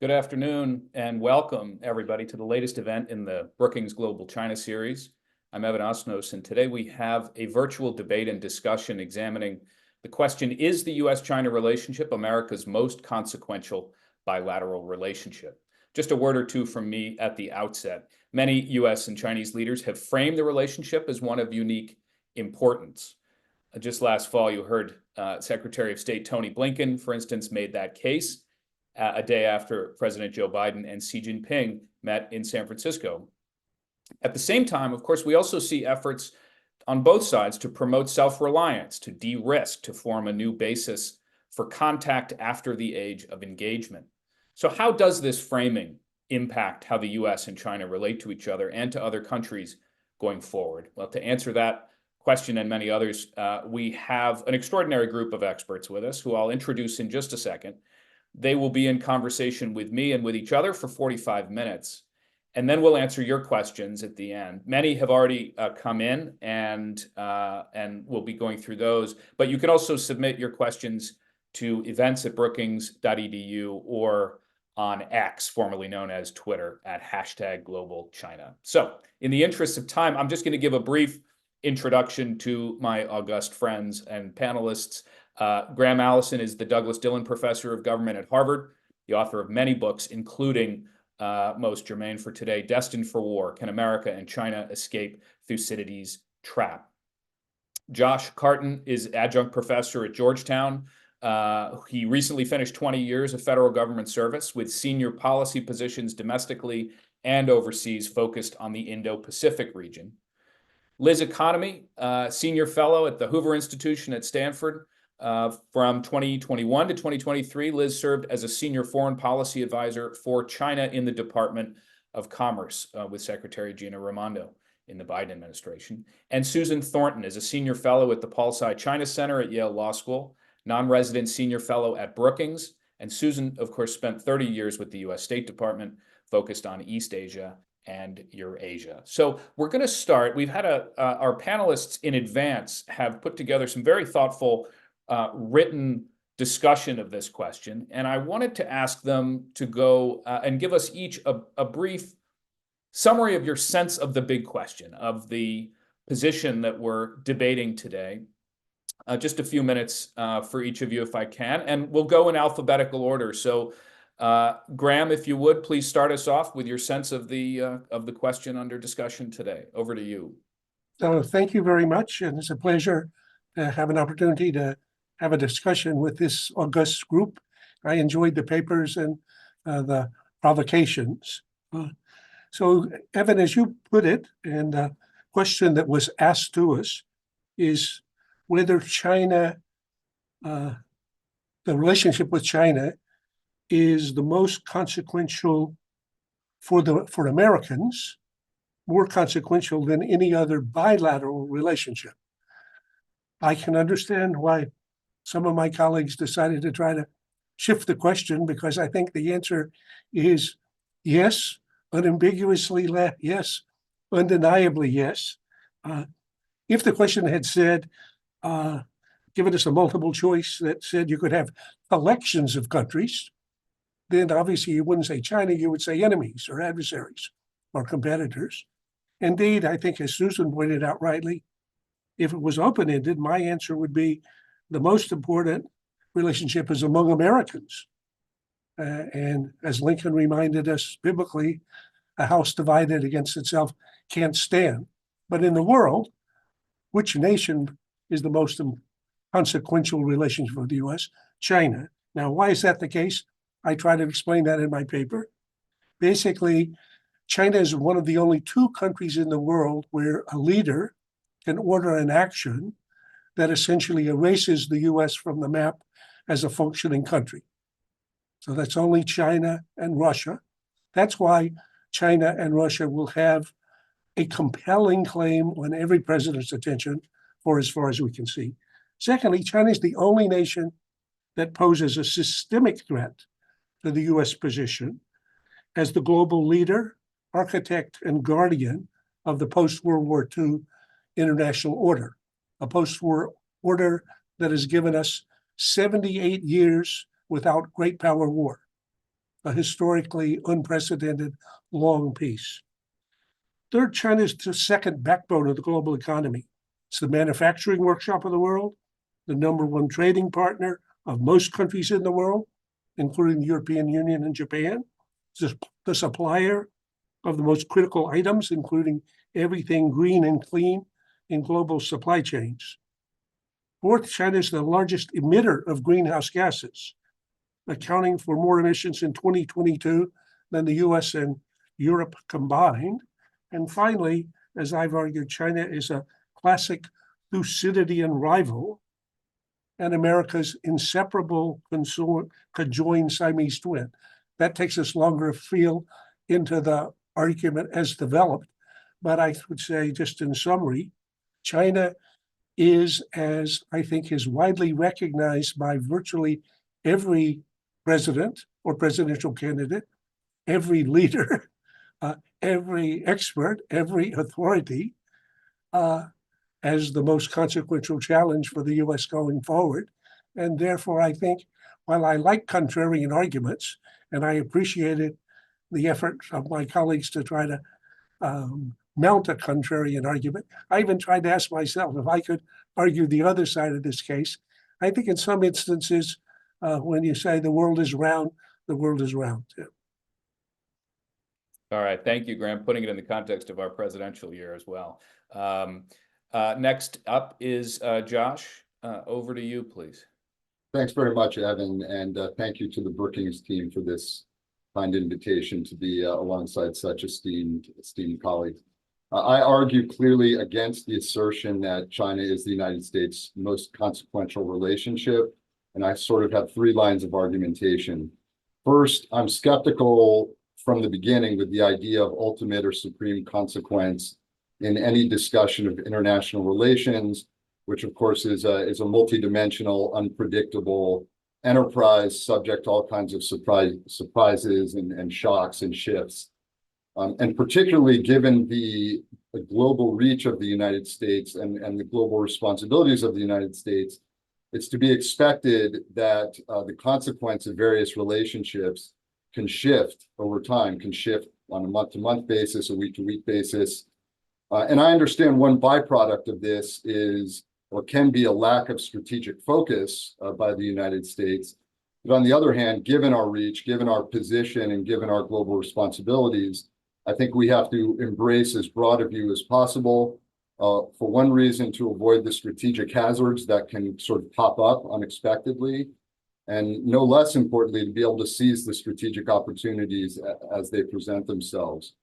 Good afternoon and welcome everybody to the latest event in the Brookings Global China series. I'm Evan Osnos, and today we have a virtual debate and discussion examining the question, is the U.S.-China relationship America's most consequential bilateral relationship? Just a word or two from me at the outset. Many U.S. and Chinese leaders have framed the relationship as one of unique importance. Just last fall, you heard Secretary of State Tony Blinken, for instance, made that case a day after President Joe Biden and Xi Jinping met in San Francisco. At the same time, of course, we also see efforts on both sides to promote self-reliance, to de-risk, to form a new basis for contact after the age of engagement. So how does this framing impact how the U.S. and China relate to each other and to other countries going forward? Well, to answer that question and many others, we have an extraordinary group of experts with us who I'll introduce in just a second. They will be in conversation with me and with each other for 45 minutes, and then we'll answer your questions at the end. Many have already come in, and we'll be going through those. But you can also submit your questions to events@brookings.edu or on X, formerly known as Twitter, at #GlobalChina. So in the interest of time, I'm just going to give a brief introduction to my august friends and panelists. Graham Allison is the Douglas Dillon Professor of Government at Harvard, the author of many books, including, most germane for today, Destined for War, Can America and China Escape Thucydides' Trap? Josh Carton is adjunct professor at Georgetown. He recently finished 20 years of federal government service with senior policy positions domestically and overseas focused on the Indo-Pacific region. Liz Economy, senior fellow at the Hoover Institution at Stanford. From 2021 to 2023, Liz served as a senior foreign policy advisor for China in the Department of Commerce with Secretary Gina Raimondo in the Biden administration. And Susan Thornton is a senior fellow at the Paul Tsai China Center at Yale Law School, non-resident senior fellow at Brookings. And Susan, of course, spent 30 years with the U.S. State Department, focused on East Asia and Eurasia. So we're going to start. We've had our panelists in advance have put together some very thoughtful written discussion of this question, and I wanted to ask them to go and give us each a brief summary of your sense of the big question, of the position that we're debating today. Just a few minutes for each of you, if I can, and we'll go in alphabetical order. So, Graham, if you would, please start us off with your sense of the question under discussion today. Over to you. So, thank you very much, and it's a pleasure to have an opportunity to have a discussion with this august group. I enjoyed the papers and the provocations. So, Evan, as you put it, and the question that was asked to us is whether China, the relationship with China, is the most consequential for Americans, more consequential than any other bilateral relationship. I can understand why some of my colleagues decided to try to shift the question, because I think the answer is yes, unambiguously yes, undeniably yes. If the question had said, given us a multiple choice that said you could have collections of countries, then obviously you wouldn't say China, you would say enemies or adversaries or competitors. Indeed, I think, as Susan pointed out rightly, if it was open-ended, my answer would be the most important relationship is among Americans. And as Lincoln reminded us biblically, a house divided against itself can't stand. But in the world, which nation is the most consequential relationship for the U.S.? China. Now, why is that the case? I try to explain that in my paper. Basically, China is one of the only two countries in the world where a leader can order an action that essentially erases the U.S. from the map as a functioning country. So that's only China and Russia. That's why China and Russia will have a compelling claim on every president's attention for as far as we can see. Secondly, China is the only nation that poses a systemic threat to the U.S. position as the global leader, architect, and guardian of the post-World War II international order, a post-war order that has given us 78 years without great power war. a historically unprecedented long peace. Third, China is the second backbone of the global economy. It's the manufacturing workshop of the world, the number one trading partner of most countries in the world, including the European Union and Japan. It's the supplier of the most critical items, including everything green and clean in global supply chains. Fourth, China is the largest emitter of greenhouse gases, accounting for more emissions in 2022 than the US and Europe combined. And finally, as I've argued, China is a classic Thucydidean rival and America's inseparable conjoined Siamese twin. That takes us longer afield into the argument as developed, but I would say, just in summary, China is, as I think is widely recognized by virtually every president or presidential candidate, every leader, every expert, every authority, as the most consequential challenge for the US going forward. And therefore, I think, while I like contrarian arguments, and I appreciated the effort of my colleagues to try to mount a contrarian argument, I even tried to ask myself if I could argue the other side of this case. I think in some instances, when you say the world is round, the world is round too. All right, thank you, Graham, putting it in the context of our presidential year as well. Next up is Josh. Over to you, please. Thanks very much, Evan, and thank you to the Brookings team for this kind invitation to be alongside such esteemed colleagues. I argue clearly against the assertion that China is the United States' most consequential relationship, and I sort of have three lines of argumentation. First, I'm skeptical from the beginning with the idea of ultimate or supreme consequence in any discussion of international relations, which of course is a multidimensional, unpredictable enterprise subject to all kinds of surprises and shocks and shifts. And particularly given the global reach of the United States and the global responsibilities of the United States, it's to be expected that the consequence of various relationships can shift over time, can shift on a month-to-month basis, a week-to-week basis. And I understand one byproduct of this is, or can be, a lack of strategic focus by the United States. But on the other hand, given our reach, given our position, and given our global responsibilities, I think we have to embrace as broad a view as possible. For one reason, to avoid the strategic hazards that can sort of pop up unexpectedly, and no less importantly, to be able to seize the strategic opportunities as they present themselves.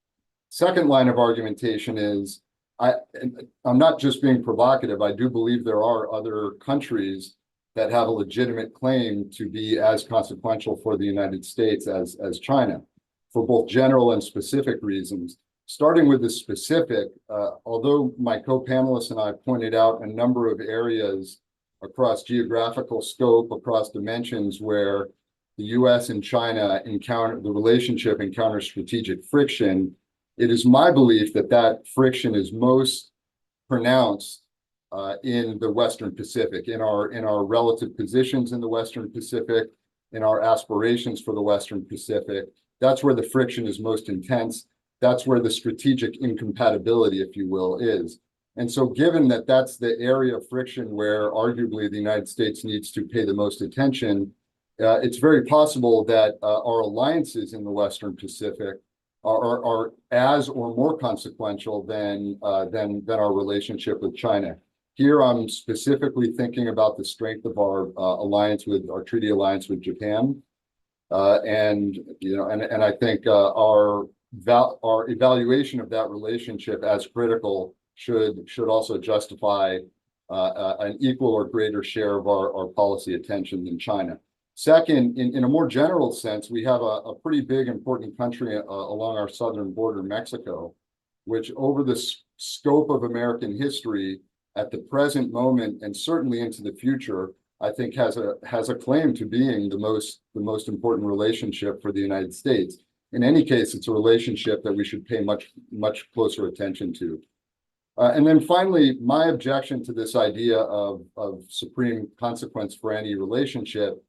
Second line of argumentation is, I'm not just being provocative. I do believe there are other countries that have a legitimate claim to be as consequential for the United States as China, for both general and specific reasons. Starting with the specific, although my co-panelists and I pointed out a number of areas across geographical scope, across dimensions where the US and China the relationship encounters strategic friction, it is my belief that that friction is most pronounced in the Western Pacific, in our relative positions in the Western Pacific, in our aspirations for the Western Pacific. That's where the friction is most intense. That's where the strategic incompatibility, if you will, is. And so given that that's the area of friction where arguably the United States needs to pay the most attention, it's very possible that our alliances in the Western Pacific are as or more consequential than our relationship with China. Here, I'm specifically thinking about the strength of our our treaty alliance with Japan, and I think our evaluation of that relationship as critical should also justify an equal or greater share of our policy attention than China. Second, in a more general sense, we have a pretty big, important country along our southern border, Mexico, which over the scope of American history at the present moment, and certainly into the future, I think has a claim to being the most important relationship for the United States. In any case, it's a relationship that we should pay much closer attention to. And then finally, my objection to this idea of supreme consequence for any relationship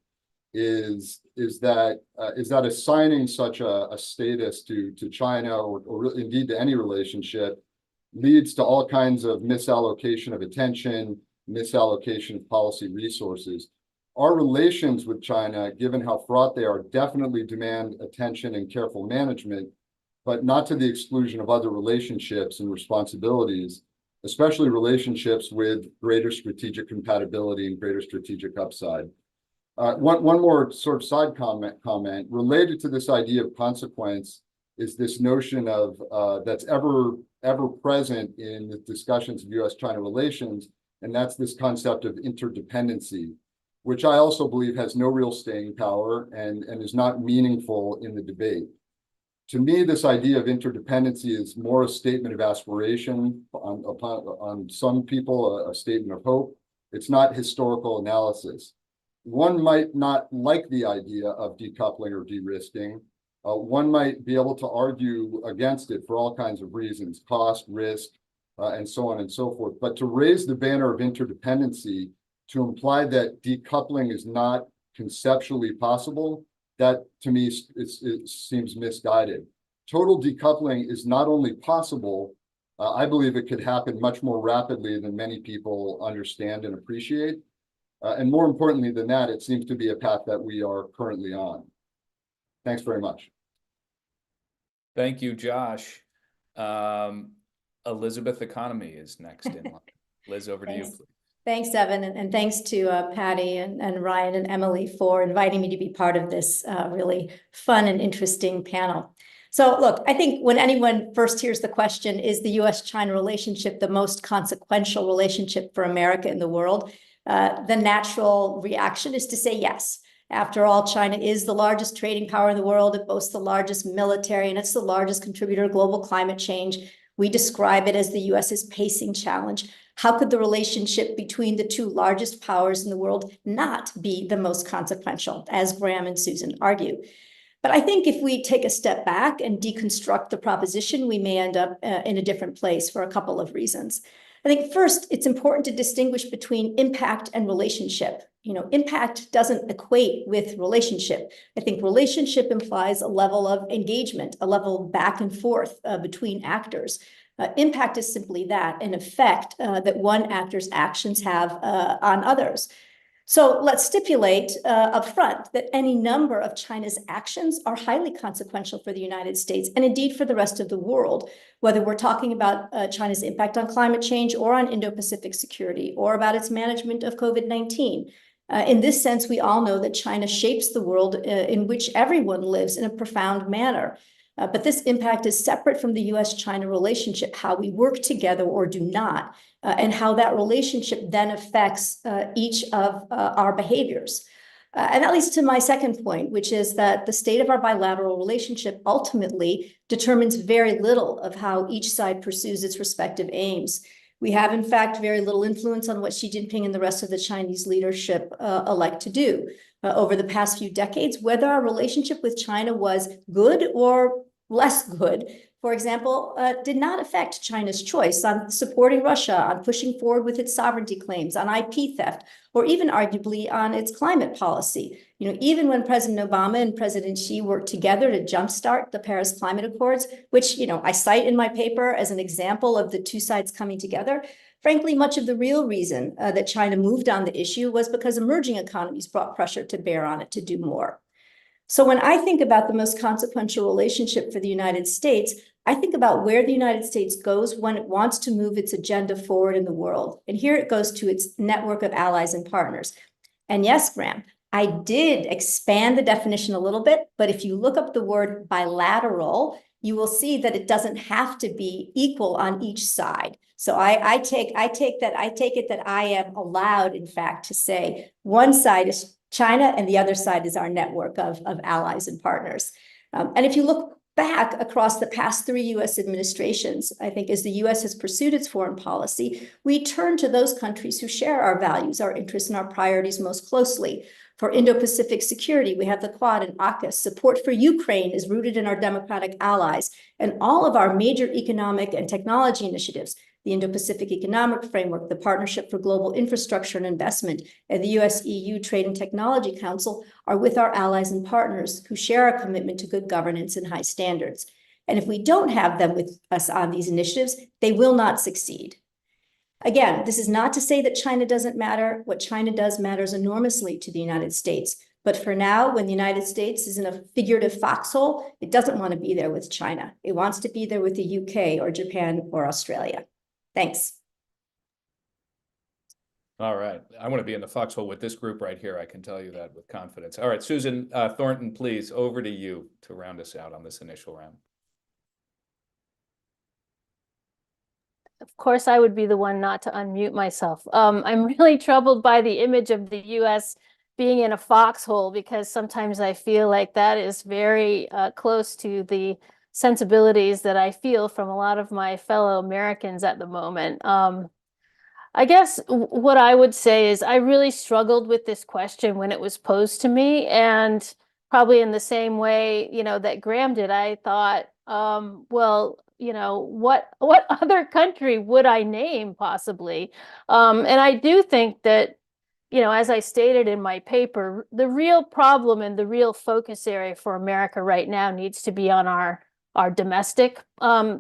is that assigning such a status to China or indeed to any relationship leads to all kinds of misallocation of attention, misallocation of policy resources. Our relations with China, given how fraught they are, definitely demand attention and careful management, but not to the exclusion of other relationships and responsibilities, especially relationships with greater strategic compatibility and greater strategic upside. One more sort of side comment related to this idea of consequence is this notion of that's ever present in the discussions of U.S.-China relations, and that's this concept of interdependency, which I also believe has no real staying power and is not meaningful in the debate. To me, this idea of interdependency is more a statement of aspiration on some people, a statement of hope. It's not historical analysis. One might not like the idea of decoupling or de-risking. One might be able to argue against it for all kinds of reasons, cost, risk, and so on and so forth. But to raise the banner of interdependency, to imply that decoupling is not conceptually possible, that to me it seems misguided. Total decoupling is not only possible, I believe it could happen much more rapidly than many people understand and appreciate. And more importantly than that, it seems to be a path that we are currently on. Thanks very much. Thank you, Josh. Elizabeth Economy is next in line. Liz, over to you, please. Thanks, Evan, and thanks to Patty and Ryan and Emily for inviting me to be part of this really fun and interesting panel. So look, I think when anyone first hears the question, is the U.S.-China relationship the most consequential relationship for America in the world? The natural reaction is to say yes. After all, China is the largest trading power in the world. It boasts the largest military, and it's the largest contributor to global climate change. We describe it as the U.S.'s pacing challenge. How could the relationship between the two largest powers in the world not be the most consequential, as Graham and Susan argue? But I think if we take a step back and deconstruct the proposition, we may end up in a different place for a couple of reasons. I think first, it's important to distinguish between impact and relationship. Impact doesn't equate with relationship. I think relationship implies a level of engagement, a level of back and forth between actors. Impact is simply that, an effect that one actor's actions have on others. So let's stipulate upfront that any number of China's actions are highly consequential for the United States and indeed for the rest of the world, whether we're talking about China's impact on climate change or on Indo-Pacific security or about its management of COVID-19. In this sense, we all know that China shapes the world in which everyone lives in a profound manner. But this impact is separate from the U.S.-China relationship, how we work together or do not, and how that relationship then affects each of our behaviors. And that leads to my second point, which is that the state of our bilateral relationship ultimately determines very little of how each side pursues its respective aims. We have, in fact, very little influence on what Xi Jinping and the rest of the Chinese leadership elect to do. Over the past few decades, whether our relationship with China was good or less good, for example, did not affect China's choice on supporting Russia, on pushing forward with its sovereignty claims, on IP theft, or even arguably on its climate policy. Even when President Obama and President Xi worked together to jumpstart the Paris Climate Accords, which, I cite in my paper as an example of the two sides coming together, frankly, much of the real reason that China moved on the issue was because emerging economies brought pressure to bear on it to do more. So when I think about the most consequential relationship for the United States, I think about where the United States goes when it wants to move its agenda forward in the world. And here it goes to its network of allies and partners. And yes, Graham, I did expand the definition a little bit, but if you look up the word bilateral, you will see that it doesn't have to be equal on each side. So I take it that I am allowed, in fact, to say one side is China and the other side is our network of allies and partners. And if you look back across the past 3 U.S. administrations, I think as the U.S. has pursued its foreign policy, we turn to those countries who share our values, our interests, and our priorities most closely. For Indo-Pacific security, we have the Quad and AUKUS. Support for Ukraine is rooted in our democratic allies. And all of our major economic and technology initiatives, the Indo-Pacific Economic Framework, the Partnership for Global Infrastructure and Investment, and the US-EU Trade and Technology Council are with our allies and partners who share our commitment to good governance and high standards. And if we don't have them with us on these initiatives, they will not succeed. Again, this is not to say that China doesn't matter. What China does matters enormously to the United States. But for now, when the United States is in a figurative foxhole, it doesn't want to be there with China. It wants to be there with the UK or Japan or Australia. Thanks. All right. I want to be in the foxhole with this group right here. I can tell you that with confidence. All right, Susan Thornton, please, over to you to round us out on this initial round. Of course, I would be the one not to unmute myself. I'm really troubled by the image of the US being in a foxhole, because sometimes I feel like that is very close to the sensibilities that I feel from a lot of my fellow Americans at the moment. I guess what I would say is I really struggled with this question when it was posed to me, and probably in the same way, that Graham did. I thought, well, what other country would I name possibly? And I do think that, as I stated in my paper, the real problem and the real focus area for America right now needs to be on our domestic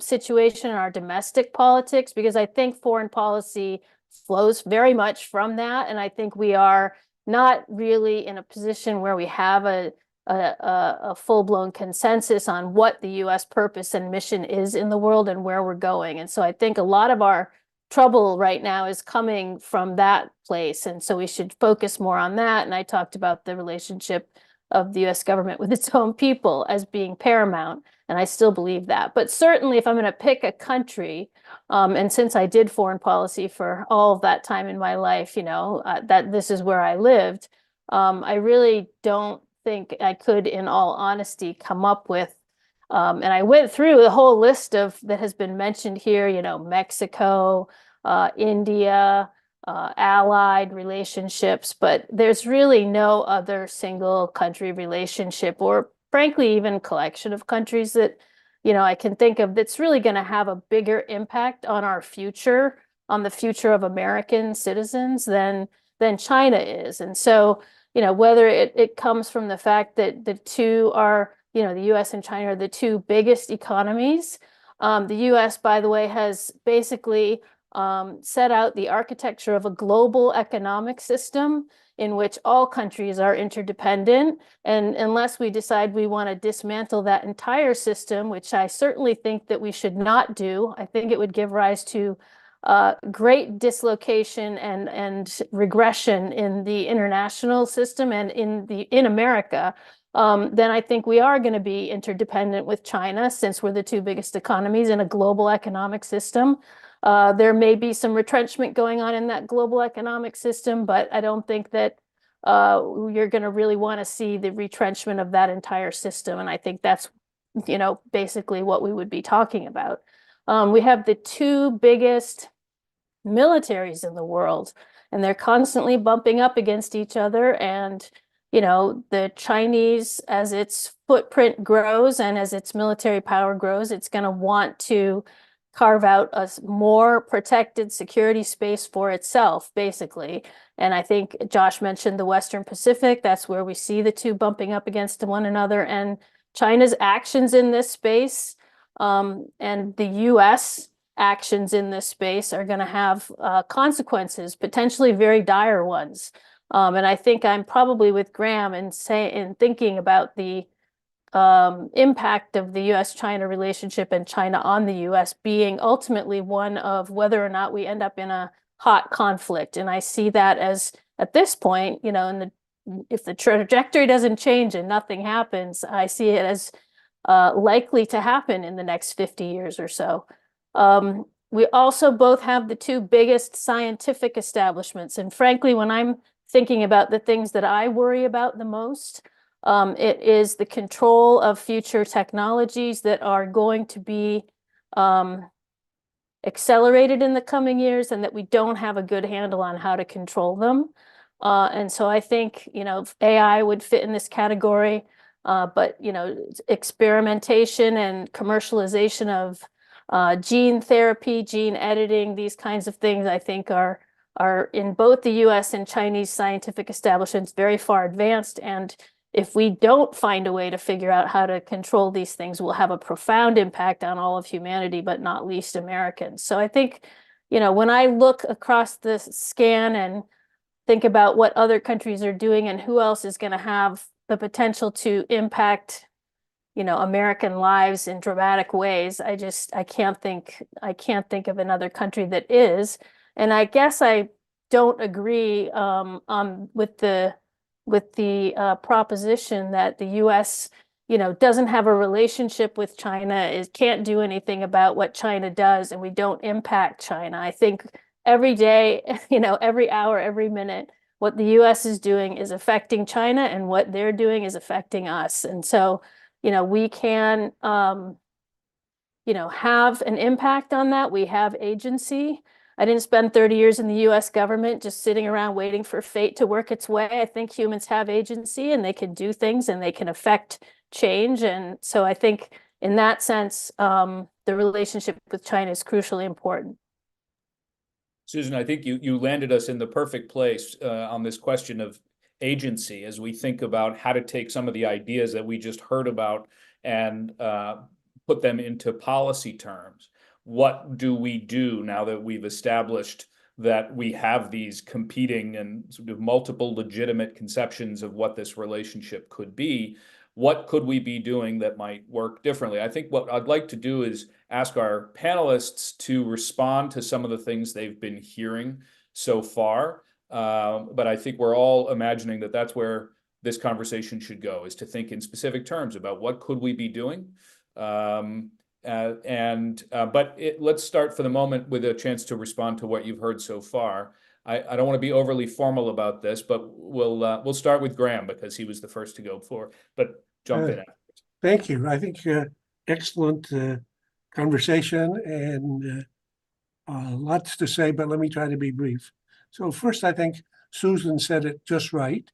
situation, our domestic politics, because I think foreign policy flows very much from that. And I think we are not really in a position where we have a full-blown consensus on what the US purpose and mission is in the world and where we're going. And so I think a lot of our trouble right now is coming from that place. And so we should focus more on that. And I talked about the relationship of the US government with its own people as being paramount. And I still believe that. But certainly if I'm going to pick a country, and since I did foreign policy for all of that time in my life, that this is where I lived, I really don't think I could, in all honesty, come up with, and I went through the whole list that has been mentioned here, Mexico, India, allied relationships, but there's really no other single country relationship, or frankly, even collection of countries that, I can think of that's really going to have a bigger impact on our future, on the future of American citizens than China is. And so, whether it comes from the fact that the two are, the US and China are the two biggest economies. The US, by the way, has basically set out the architecture of a global economic system in which all countries are interdependent. And unless we decide we want to dismantle that entire system, which I certainly think that we should not do, I think it would give rise to great dislocation and regression in the international system and in America, then I think we are going to be interdependent with China, since we're the two biggest economies in a global economic system. There may be some retrenchment going on in that global economic system, but I don't think that you're going to really want to see the retrenchment of that entire system. And I think that's, basically what we would be talking about. We have the two biggest militaries in the world, and they're constantly bumping up against each other. And, the Chinese, as its footprint grows and as its military power grows, it's going to want to carve out a more protected security space for itself, basically. And I think Josh mentioned the Western Pacific. That's where we see the two bumping up against one another. And China's actions in this space, and the US actions in this space, are going to have consequences, potentially very dire ones. And I think I'm probably with Graham in thinking about the impact of the US-China relationship and China on the US being ultimately one of whether or not we end up in a hot conflict. And I see that as, at this point, if the trajectory doesn't change and nothing happens, I see it as likely to happen in the next 50 years or so. We also both have the two biggest scientific establishments. And frankly, when I'm thinking about the things that I worry about the most, it is the control of future technologies that are going to be accelerated in the coming years, and that we don't have a good handle on how to control them. And so I think, AI would fit in this category, but, experimentation and commercialization of Gene therapy, gene editing, these kinds of things, I think are in both the US and Chinese scientific establishments very far advanced. And if we don't find a way to figure out how to control these things, we'll have a profound impact on all of humanity, but not least Americans. So I think, when I look across the scan and think about what other countries are doing and who else is going to have the potential to impact, American lives in dramatic ways, I can't think of another country that is. And I guess I don't agree with the proposition that the U.S. Doesn't have a relationship with China, can't do anything about what China does, and we don't impact China. I think every day, every hour, every minute, what the U.S. is doing is affecting China, and what they're doing is affecting us. And so, we can, have an impact on that. We have agency. I didn't spend 30 years in the US government just sitting around waiting for fate to work its way. I think humans have agency, and they can do things, and they can affect change. And so I think in that sense, the relationship with China is crucially important. Susan, I think you landed us in the perfect place on this question of agency as we think about how to take some of the ideas that we just heard about and put them into policy terms. What do we do now that we've established that we have these competing and sort of multiple legitimate conceptions of what this relationship could be? What could we be doing that might work differently? I think what I'd like to do is ask our panelists to respond to some of the things they've been hearing so far. But I think we're all imagining that that's where this conversation should go, is to think in specific terms about what could we be doing. Let's start for the moment with a chance to respond to what you've heard so far. I don't want to be overly formal about this, but we'll start with Graham because he was the first to go before. But jump in. Thank you. I think excellent conversation and lots to say, but let me try to be brief. So first, I think Susan said it just right.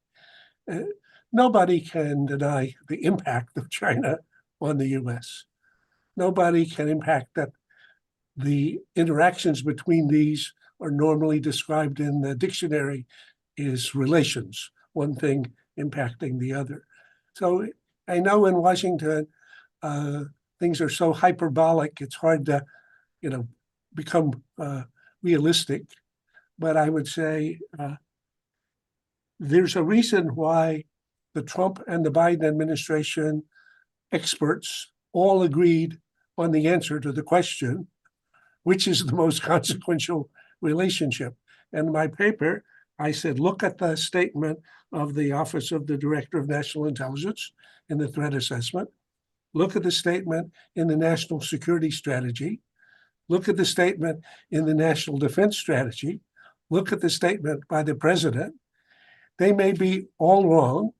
Nobody can deny the impact of China on the U.S. Nobody can impact that. The interactions between these are normally described in the dictionary as relations, one thing impacting the other. So I know in Washington, things are so hyperbolic, it's hard to, become realistic. But I would say there's a reason why the Trump and the Biden administration experts all agreed on the answer to the question, which is the most consequential relationship. And in my paper, I said, look at the statement of the Office of the Director of National Intelligence in the threat assessment. Look at the statement in the National Security Strategy. Look at the statement in the National Defense Strategy. Look at the statement by the president. They may be all wrong,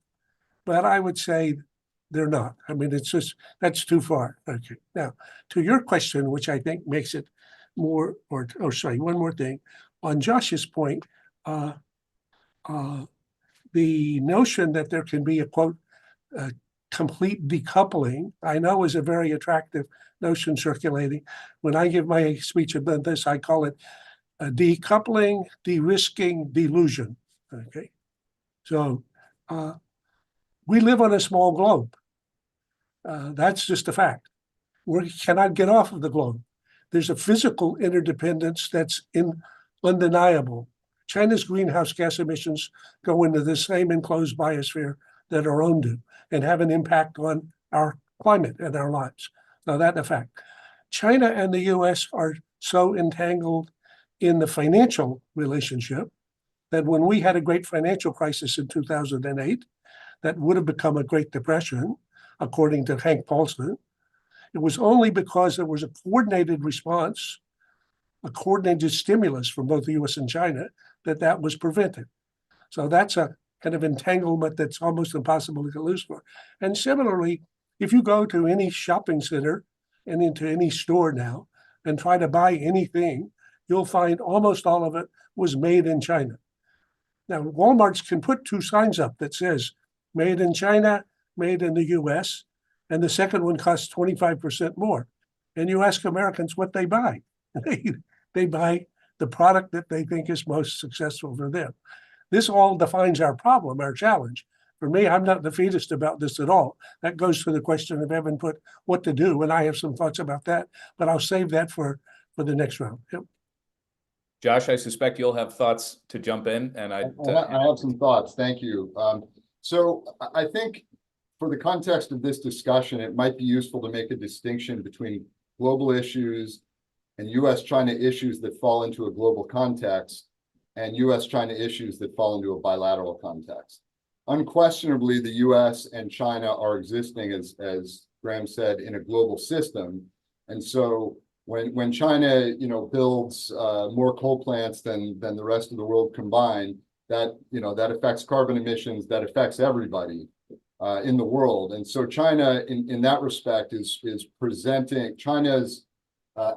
but I would say they're not. I mean, it's just, that's too far. Okay. Now, to your question, which I think makes it more, one more thing. On Josh's point, the notion that there can be a, quote, complete decoupling, I know is a very attractive notion circulating. When I give my speech about this, I call it decoupling, de-risking, delusion. Okay. So we live on a small globe. That's just a fact. We cannot get off of the globe. There's a physical interdependence that's undeniable. China's greenhouse gas emissions go into the same enclosed biosphere that our own do and have an impact on our climate and our lives. Now that's a fact. China and the US are so entangled in the financial relationship that when we had a great financial crisis in 2008, that would have become a Great Depression, according to Hank Paulson, it was only because there was a coordinated response, a coordinated stimulus from both the US and China, that was prevented. So that's a kind of entanglement that's almost impossible to get loose for. And similarly, if you go to any shopping center and into any store now and try to buy anything, you'll find almost all of it was made in China. Now, Walmarts can put two signs up that says made in China, made in the US, and the second one costs 25% more. and you ask Americans what they buy. They buy the product that they think is most successful for them. This all defines our problem, our challenge. For me, I'm not defeatist about this at all. That goes to the question of Evan put what to do, and I have some thoughts about that, but I'll save that for the next round. Yep. Josh, I suspect you'll have thoughts to jump in, and I have some thoughts. Thank you. So I think for the context of this discussion, it might be useful to make a distinction between global issues and U.S.-China issues that fall into a global context and U.S.-China issues that fall into a bilateral context. Unquestionably, the U.S. and China are existing, as Graham said, in a global system. And so when China, builds more coal plants than the rest of the world combined, that affects carbon emissions, that affects everybody in the world. And so China, in that respect, is presenting China's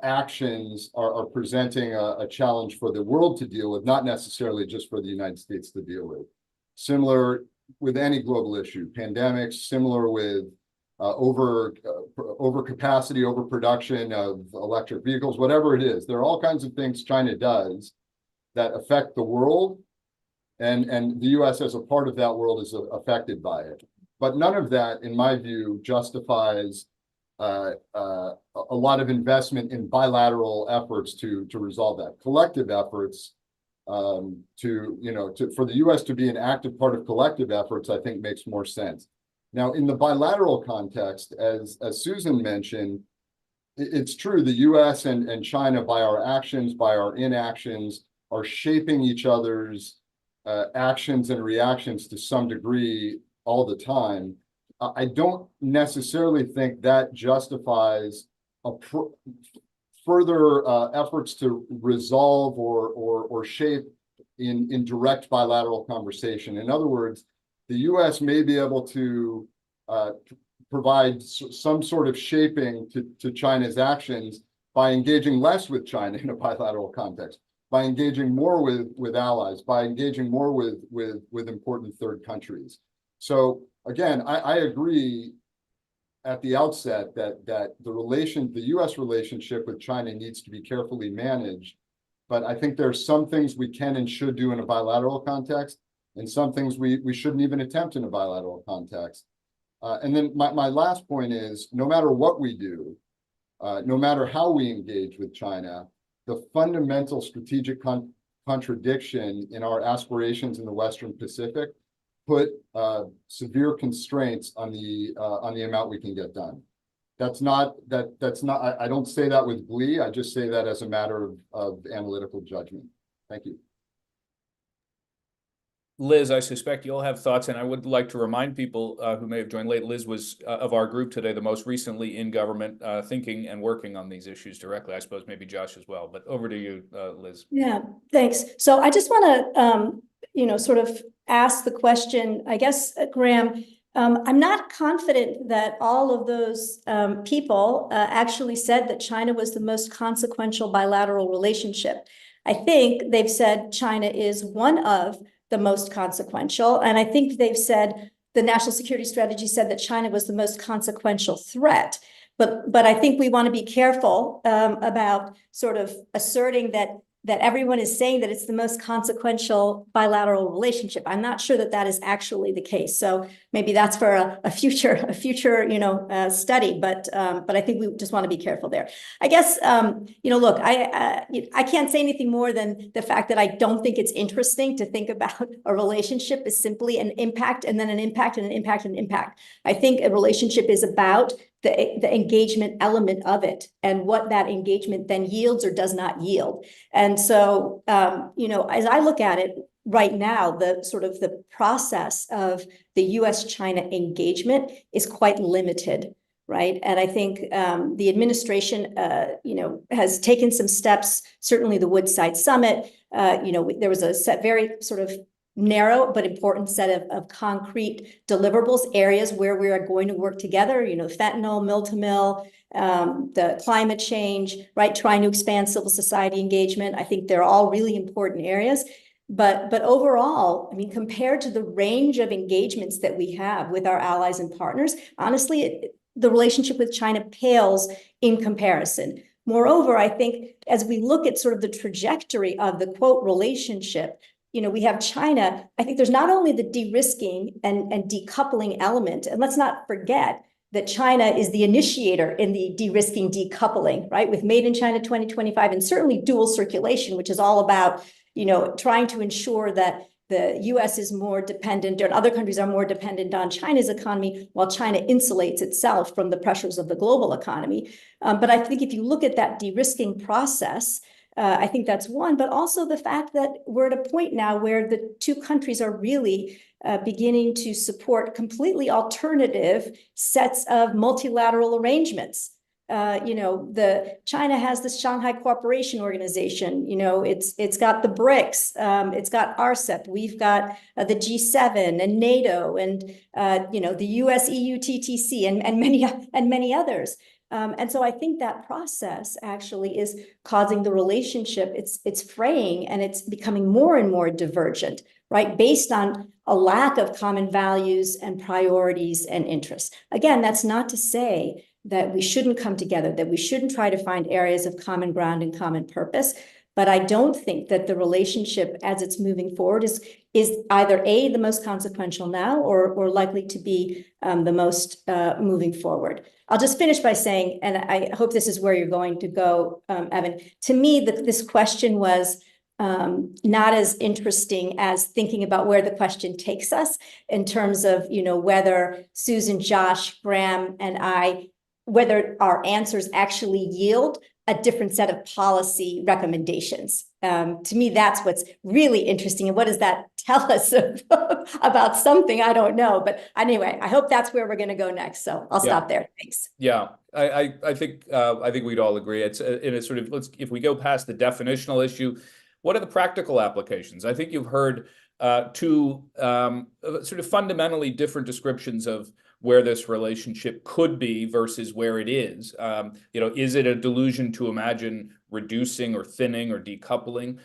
actions are presenting a challenge for the world to deal with, not necessarily just for the United States to deal with. Similar with any global issue, pandemics, similar with overcapacity, overproduction of electric vehicles, whatever it is. There are all kinds of things China does that affect the world, and the U.S. as a part of that world is affected by it. But none of that, in my view, justifies a lot of investment in bilateral efforts to resolve that. Collective efforts for the U.S. to be an active part of collective efforts, I think makes more sense. Now, in the bilateral context, as Susan mentioned, it's true the U.S. and China, by our actions, by our inactions, are shaping each other's actions and reactions to some degree all the time. I don't necessarily think that justifies further efforts to resolve or shape in direct bilateral conversation. In other words, the U.S. may be able to provide some sort of shaping to China's actions by engaging less with China in a bilateral context, by engaging more with allies, by engaging more with important third countries. So again, I agree at the outset that the U.S. relationship with China needs to be carefully managed. But I think there's some things we can and should do in a bilateral context, and some things we shouldn't even attempt in a bilateral context. And then my last point is, no matter what we do, no matter how we engage with China, the fundamental strategic contradiction in our aspirations in the Western Pacific put severe constraints on the amount we can get done. That's not. I don't say that with glee. I just say that as a matter of analytical judgment. Thank you. Liz, I suspect you'll have thoughts, and I would like to remind people who may have joined late, Liz was of our group today, the most recently in government, thinking and working on these issues directly. I suppose maybe Josh as well, but over to you, Liz. Yeah, thanks. So I just want to, sort of ask the question, I guess, Graham, I'm not confident that all of those people actually said that China was the most consequential bilateral relationship. I think they've said China is one of the most consequential. And I think they've said the national security strategy said that China was the most consequential threat. But I think we want to be careful about sort of asserting that everyone is saying that it's the most consequential bilateral relationship. I'm not sure that is actually the case. So maybe that's for a future study. But I think we just want to be careful there. I guess look, I can't say anything more than the fact that I don't think it's interesting to think about a relationship as simply an impact and then an impact and an impact and an impact. I think a relationship is about the engagement element of it and what that engagement then yields or does not yield. And so, as I look at it right now, the process of the US-China engagement is quite limited, right? And I think the administration, has taken some steps, certainly the Woodside Summit, there was a very sort of narrow but important set of concrete deliverables, areas where we are going to work together, fentanyl, mill-to-mill, the climate change, right? Trying to expand civil society engagement. I think they're all really important areas. But overall, I mean, compared to the range of engagements that we have with our allies and partners, honestly, the relationship with China pales in comparison. Moreover, I think as we look at sort of the trajectory of the quote relationship, we have China. I think there's not only the de-risking and decoupling element, and let's not forget that China is the initiator in the de-risking decoupling, right? With Made in China 2025 and certainly dual circulation, which is all about, trying to ensure that the US is more dependent, or other countries are more dependent on China's economy, while China insulates itself from the pressures of the global economy. But I think if you look at that de-risking process, I think that's one, but also the fact that we're at a point now where the two countries are really beginning to support completely alternative sets of multilateral arrangements. The China has the Shanghai Cooperation Organization. It's got the BRICS. It's got RCEP. We've got the G7 and NATO and the US-EU TTC and many others. And so I think that process actually is causing the relationship, it's fraying and it's becoming more and more divergent, right? Based on a lack of common values and priorities and interests. Again, that's not to say that we shouldn't come together, that we shouldn't try to find areas of common ground and common purpose. But I don't think that the relationship as it's moving forward is either A, the most consequential now, or likely to be the most moving forward. I'll just finish by saying, and I hope this is where you're going to go, Evan. To me, this question was not as interesting as thinking about where the question takes us in terms of, whether Susan, Josh, Graham, and I, whether our answers actually yield a different set of policy recommendations. To me, that's what's really interesting. And what does that tell us about something? I don't know. But anyway, I hope that's where we're going to go next. So I'll stop there. Thanks. Yeah, I think we'd all agree. It's sort of, if we go past the definitional issue, what are the practical applications? I think you've heard two sort of fundamentally different descriptions of where this relationship could be versus where it is. Is it a delusion to imagine reducing or thinning or decoupling?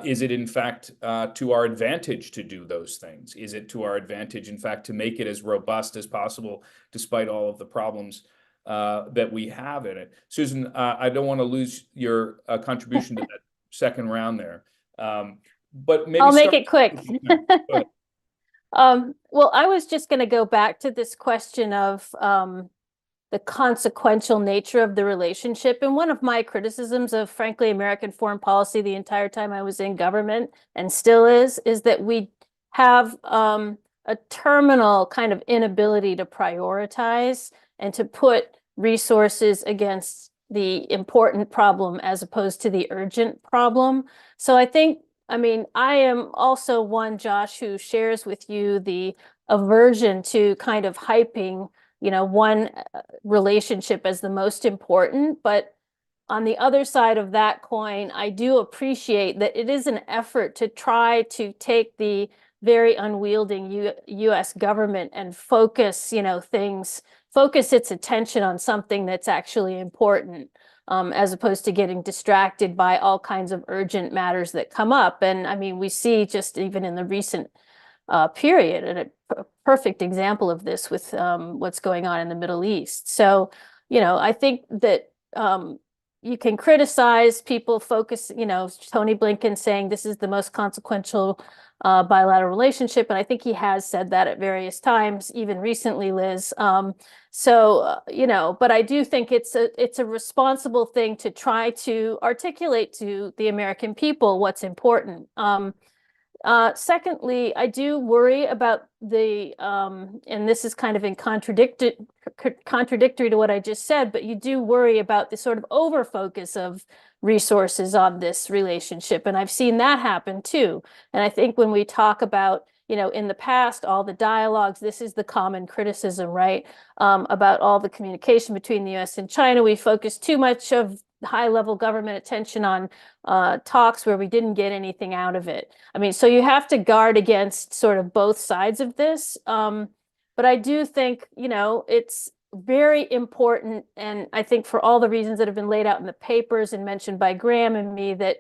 Is it in fact to our advantage to do those things? Is it to our advantage, in fact, to make it as robust as possible, despite all of the problems that we have in it? Susan, I don't want to lose your contribution to that second round there. But maybe I'll make it quick. Go Well, I was just going to go back to this question of the consequential nature of the relationship. And one of my criticisms of, frankly, American foreign policy the entire time I was in government, and still is that we have a terminal kind of inability to prioritize and to put resources against the important problem as opposed to the urgent problem. So I think, I am also one, Josh, who shares with you the aversion to kind of hyping, one relationship as the most important. But on the other side of that coin, I do appreciate that it is an effort to try to take the very unwielding US government and focus, focus its attention on something that's actually important. As opposed to getting distracted by all kinds of urgent matters that come up. And we see just even in the recent period, and a perfect example of this with what's going on in the Middle East. So, I think that you can criticize people focus, Tony Blinken saying this is the most consequential bilateral relationship. And I think he has said that at various times, even recently, Liz. But I do think it's a responsible thing to try to articulate to the American people what's important. Secondly, I do worry about and this is kind of contradictory to what I just said, but you do worry about the sort of over-focus of resources on this relationship. And I've seen that happen too. And I think when we talk about, in the past, all the dialogues, this is the common criticism, right? About all the communication between the US and China, we focused too much of high-level government attention on talks where we didn't get anything out of it. So you have to guard against sort of both sides of this. But I do think, it's very important, and I think for all the reasons that have been laid out in the papers and mentioned by Graham and me, that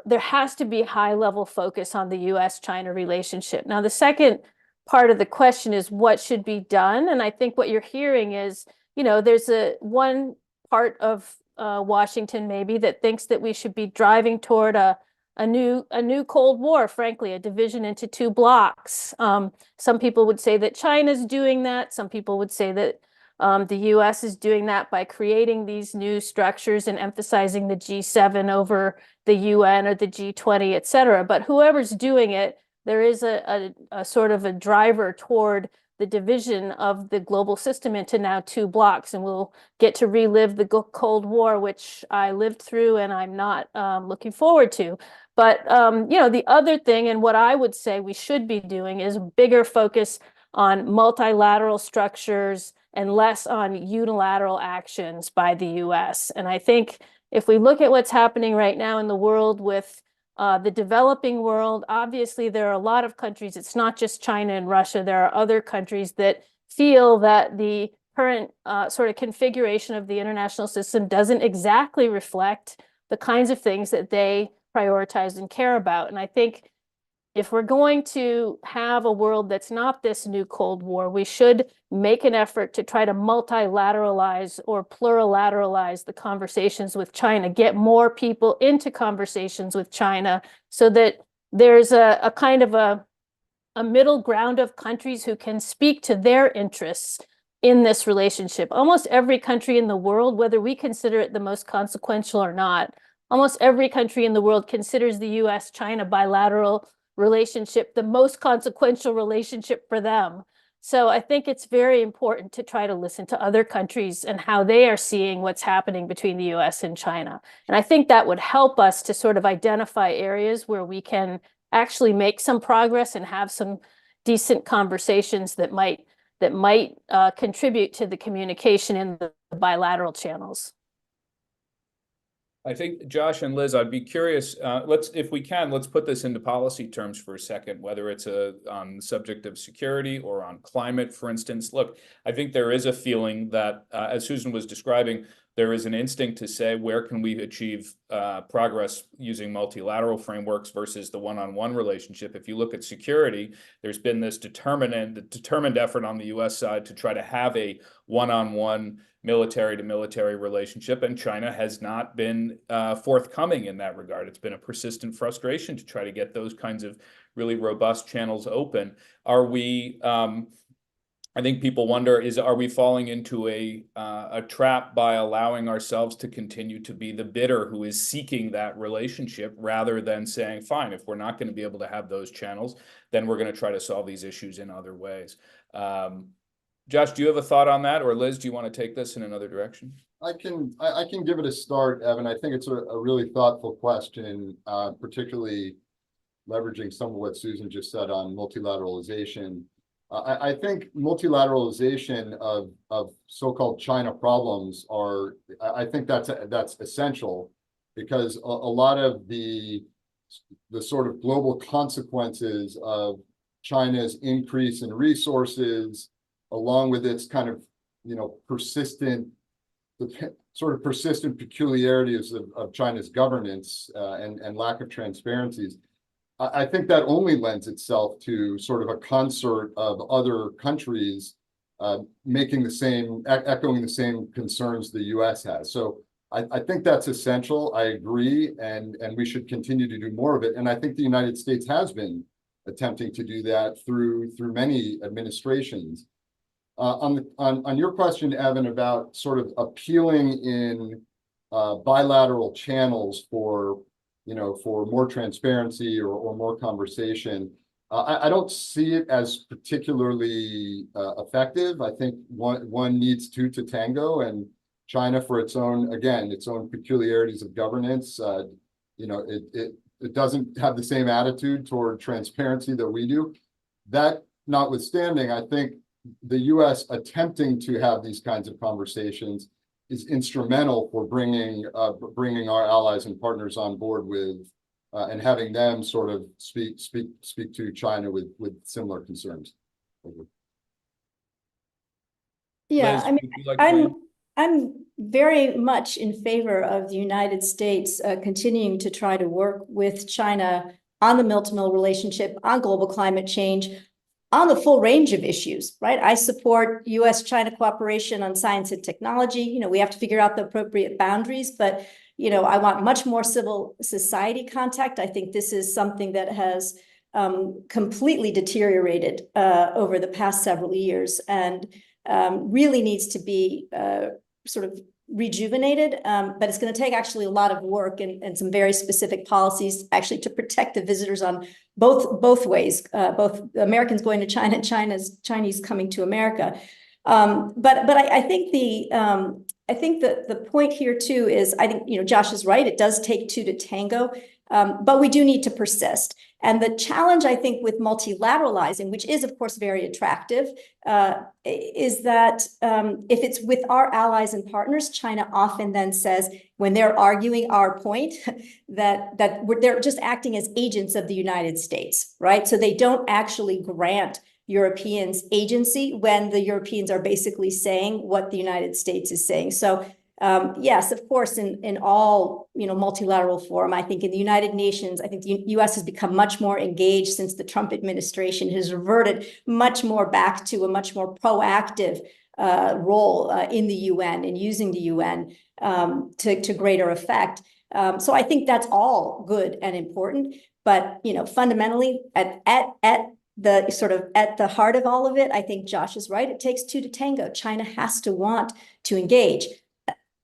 there has to be high-level focus on the US-China relationship. Now, the second part of the question is what should be done, and I think what you're hearing is there's one part of Washington maybe that thinks that we should be driving toward a new Cold War, frankly, a division into two blocks. Some people would say that China's doing that. Some people would say that the US is doing that by creating these new structures and emphasizing the G7 over the UN or the G20, et cetera. But whoever's doing it, there is a sort of a driver toward the division of the global system into now two blocks, and we'll get to relive the Cold War, which I lived through and I'm not looking forward to. But the other thing, and what I would say we should be doing, is bigger focus on multilateral structures and less on unilateral actions by the US. And I think if we look at what's happening right now in the world with the developing world, obviously there are a lot of countries, it's not just China and Russia, there are other countries that feel that the current sort of configuration of the international system doesn't exactly reflect the kinds of things that they prioritize and care about. And I think if we're going to have a world that's not this new Cold War, we should make an effort to try to multilateralize or plurilateralize the conversations with China, get more people into conversations with China so that there's a kind of a middle ground of countries who can speak to their interests in this relationship. Almost every country in the world, whether we consider it the most consequential or not, almost every country in the world considers the US-China bilateral relationship the most consequential relationship for them. So I think it's very important to try to listen to other countries and how they are seeing what's happening between the US and China. And I think that would help us to sort of identify areas where we can actually make some progress and have some decent conversations that might contribute to the communication in the bilateral channels. I think, Josh and Liz, I'd be curious, if we can, let's put this into policy terms for a second, whether it's on the subject of security or on climate, for instance. Look, I think there is a feeling that, as Susan was describing, there is an instinct to say, where can we achieve progress using multilateral frameworks versus the one-on-one relationship? If you look at security, there's been this determined effort on the US side to try to have a one-on-one military-to-military relationship, and China has not been forthcoming in that regard. It's been a persistent frustration to try to get those kinds of really robust channels open. Are we, I think people wonder, are we falling into a trap by allowing ourselves to continue to be the bidder who is seeking that relationship rather than saying, fine, if we're not going to be able to have those channels, then we're going to try to solve these issues in other ways. Josh, do you have a thought on that? Or Liz, do you want to take this in another direction? I can give it a start, Evan. I think it's a really thoughtful question, particularly leveraging some of what Susan just said on multilateralization. I think multilateralization of so-called China problems I think that's essential, because a lot of the sort of global consequences of China's increase in resources, along with its kind of, persistent peculiarities of China's governance and lack of transparencies, I think that only lends itself to sort of a concert of other countries echoing the same concerns the US has. So I think that's essential. I agree, and we should continue to do more of it. And I think the United States has been attempting to do that through many administrations. On your question, Evan, about sort of appealing in bilateral channels for more transparency or more conversation, I don't see it as particularly effective. I think one needs two to tango, and China, for its own peculiarities of governance, it doesn't have the same attitude toward transparency that we do. That notwithstanding, I think the US attempting to have these kinds of conversations is instrumental for bringing our allies and partners on board with and having them sort of speak to China with similar concerns. Yeah, Liz, I mean, would you like to I'm very much in favor of the United States continuing to try to work with China on the mill-to-mill relationship, on global climate change, on the full range of issues, right? I support US-China cooperation on science and technology. You know, we have to figure out the appropriate boundaries, but, you know, I want much more civil society contact. I think this is something that has completely deteriorated over the past several years and really needs to be sort of rejuvenated, but it's going to take actually a lot of work and some very specific policies actually to protect the visitors on both ways, both Americans going to China and Chinese coming to America. But I think the point here too is, I think, you know, Josh is right. It does take two to tango, but we do need to persist. And the challenge, I think, with multilateralizing, which is, of course, very attractive, is that if it's with our allies and partners, China often then says, when they're arguing our point, that they're just acting as agents of the United States, right? So they don't actually grant Europeans agency when the Europeans are basically saying what the United States is saying. So yes, of course, in all, you know, multilateral forum, I think in the United Nations, I think the US has become much more engaged since the Trump administration has reverted much more back to a much more proactive role in the UN and using the UN to greater effect. So I think that's all good and important, but, you know, fundamentally at the sort of at the heart of all of it, I think Josh is right. It takes two to tango. China has to want to engage.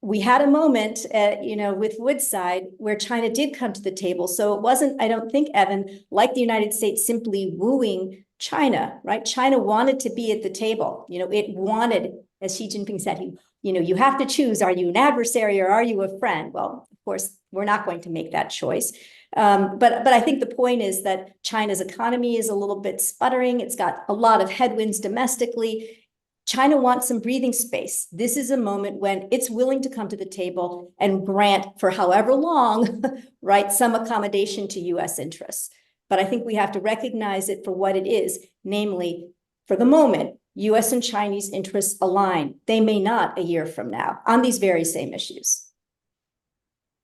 We had a moment, you know, with Woodside where China did come to the table. So it wasn't, I don't think, Evan, like the United States simply wooing China, right? China wanted to be at the table. You know, it wanted, as Xi Jinping said, you know, you have to choose, are you an adversary or are you a friend? Well, of course, we're not going to make that choice. But I think the point is that China's economy is a little bit sputtering. It's got a lot of headwinds domestically. China wants some breathing space. This is a moment when it's willing to come to the table and grant for however long, right, some accommodation to US interests. But I think we have to recognize it for what it is, namely, for the moment, US and Chinese interests align. They may not a year from now on these very same issues.